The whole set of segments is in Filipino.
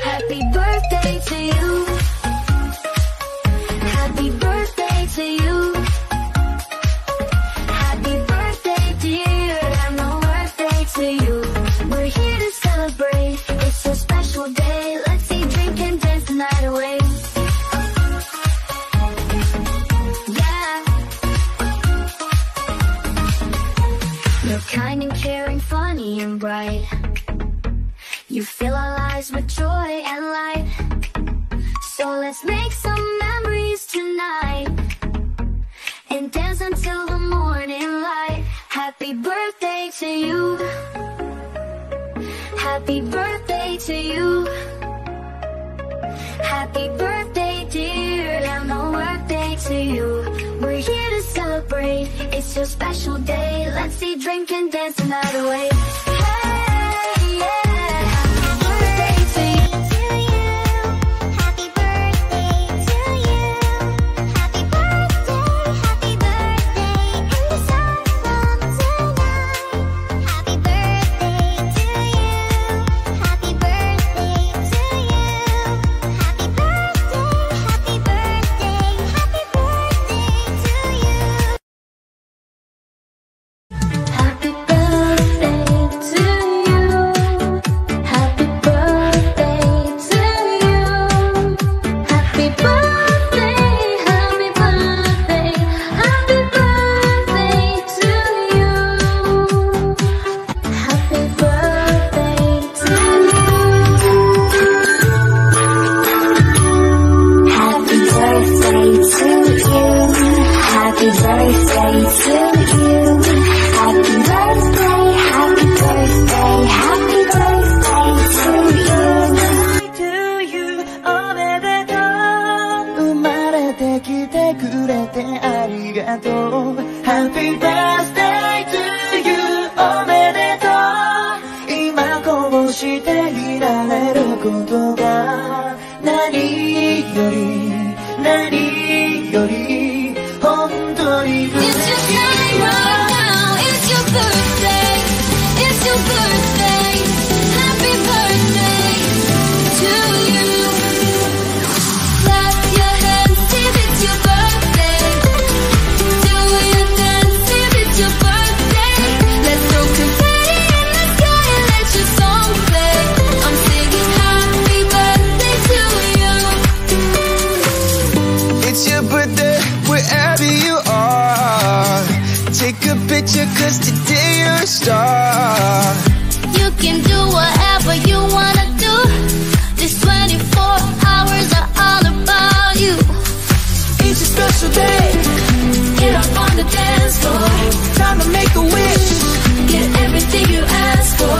Happy birthday to you. Happy birthday to you. Happy birthday dear, and no birthday to you. We're here to celebrate, it's a special day. Let's see, drink and dance the night away. Yeah. You're kind and caring, funny and bright. You fill our lives with joy and light. So let's make some memories tonight and dance until the morning light. Happy birthday to you. Happy birthday to you. Happy birthday dear, and no birthday to you. We're here to celebrate, it's your special day. Let's see, drink and dance the night away. Hey, yeah. Happy birthday to you おめでとう今こうしていられることが何より本当に嬉しい It's your time right now, it's your birthday, it's your birthday, happy birthday to you. Clap your hands if it's your birthday. Do your dance if it's your birthday. Let's throw confetti in the sky and let your song play. I'm singing happy birthday to you. It's your birthday wherever you are. Take a picture 'cause today you're a star. You can do whatever you wanna do. This 24 hours are all about you. It's a special day. Get up on the dance floor. Time to make a wish. Get everything you ask for.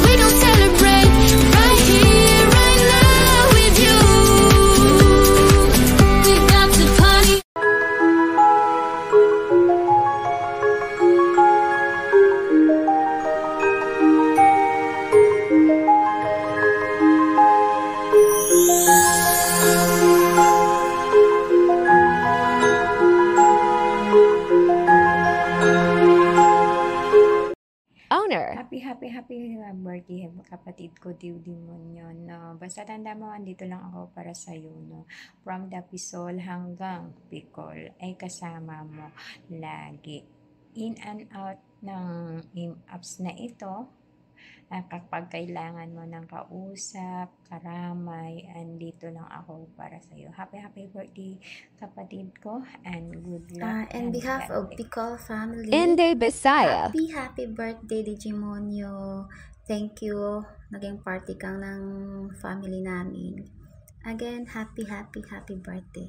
We gon' celebrate right here, right now with you. We got to party. Owner. Happy birthday kapatid ko, Diw Demonyo, no? Basta tanda mo, andito lang ako para sa'yo, no? From the Pisol hanggang Bicol ay kasama mo lagi. In and out ng apps na ito, kapag kailangan mo ng kausap, karamay, andito lang ako para sa'yo. Happy birthday kapatid ko, and good luck. On behalf of Bicol family, Inday Bisaya. happy birthday Digimonyo. Thank you. Naging party kang ng family namin. Again, happy birthday.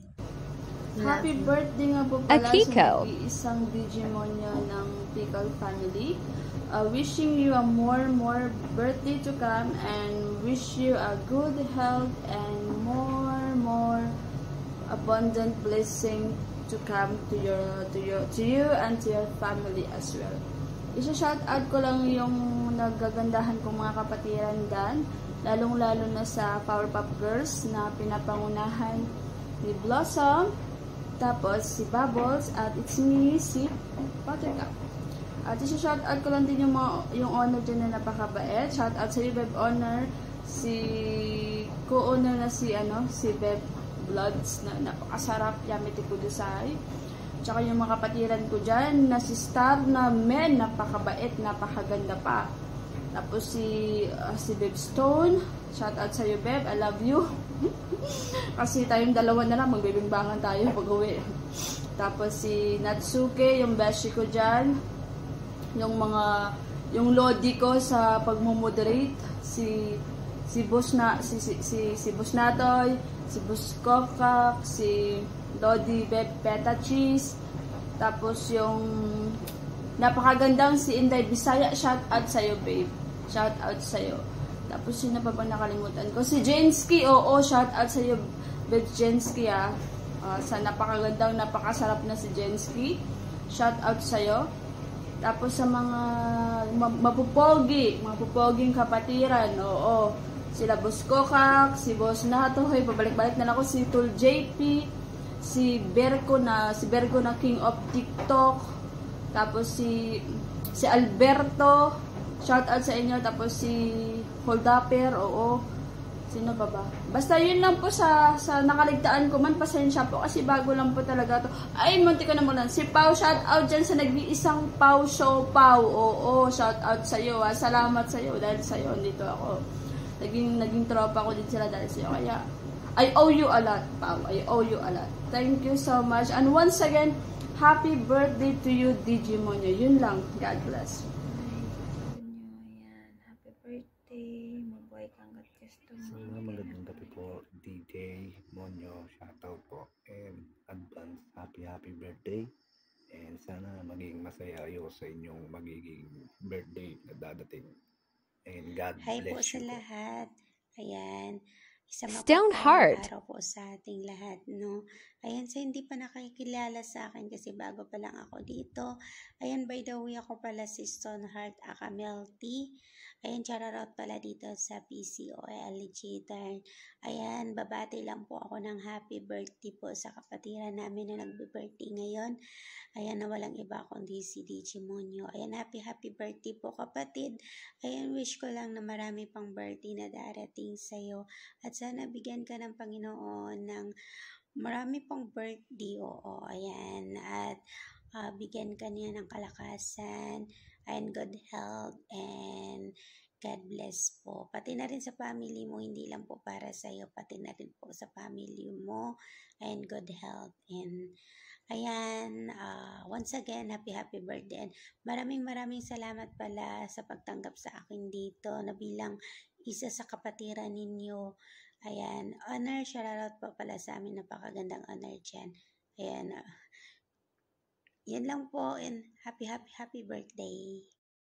Happy birthday nga po pala Akiko. sa isang Digimonyo ng Bicol family. Wishing you a more birthday to come, and wish you a good health and more abundant blessing to come to you and to your family as well. Isa-shout out ko lang yung nagagandahan kong mga kapatiran dan lalong-lalo na sa Powerpuff Girls na pinapangunahan ni Blossom, tapos si Bubbles, at it's me, si Buttercup. At isa-shoutout ko lang din yung owner dyan na napakabait. Shoutout sa iyo, Beb Honor, si co-owner na si Beb Vlogs na napakasarap, yummy tikudusay. Tsaka yung mga kapatiran ko dyan na si Star na men, napakabait, napakaganda pa. Tapos si Beb Stone, shoutout sa iyo, Beb, I love you. Kasi tayong dalawa na lang, magbibimbangan tayo pag-uwi. Tapos si Natsuke, yung beshi ko dyan. Yung lodi ko sa pagmo-moderate, si Boss Natoy, si Boss Kokak, si Lodi Beb Peta Cheese, tapos yung napakagandang si Inday Bisaya, shout out sa'yo, babe. Shout out sa'yo. Tapos yun na pa ba nakalimutan ko? Si Jensky, oo, shout out sa'yo, babe Jensky, sa napakagandang, napakasarap na si Jensky. Shout out sa'yo. Tapos sa mga mapupoging kapatiran, oo. Sila Boss Kokak, si Boss Natoy, pabalik-balik na ako, si Tul JP, si Berko na King of TikTok, tapos si Alberto, shout out sa inyo, tapos si Holdapper, oo. Sino ba? Basta yun lang po sa nakaligtaan ko man, pasensya po kasi bago lang po talaga to. Ay, munti ko na muna. Si Pau, shout out dyan sa nag-iisang Pau Show, Pau. Oo, shout out sa iyo. Salamat sa iyo dahil sa iyo dito ako. Naging tropa ko din sila dahil sa iyo. Kaya I owe you a lot, Pau. I owe you a lot. Thank you so much. And once again, happy birthday to you, Digimonyo. Yun lang. God bless. Happy birthday. Mabuhay kang gusto mo. Magandang gabi po, DJ Monyo. Shoutout po. And advance happy birthday. And sana maging masaya kayo sa inyong magiging birthday na dadating. And God Hi bless po sa you po. lahat. Ayan. Isang Stoneheart. araw po sa ating lahat, no? Ayan, sa hindi pa nakikilala sa akin kasi bago pa lang ako dito. Ayan, by the way, ako pala si Stoneheart Akamelty. Ayan, chararot pala dito sa PCOL Cheater. Ayan, babati lang po ako ng happy birthday po sa kapatiran namin na nagbe-birthday ngayon. Ayan, na walang iba kundi si Digimonyo. Ayan, happy birthday po kapatid. Ayan, wish ko lang na marami pang birthday na darating sa'yo. At sana bigyan ka ng Panginoon ng marami pang birthday. Oo, ayan. At bigyan ka niya ng kalakasan and good health and God bless po. Pati na rin sa family mo, hindi lang po para sa'yo, pati na rin po sa family mo and good health. And ayan, once again, happy birthday. And maraming salamat pala sa pagtanggap sa akin dito na bilang isa sa kapatiran ninyo. Ayan, honor, shoutout po pala sa amin, napakagandang honor dyan. Ayan, yan lang po and happy birthday.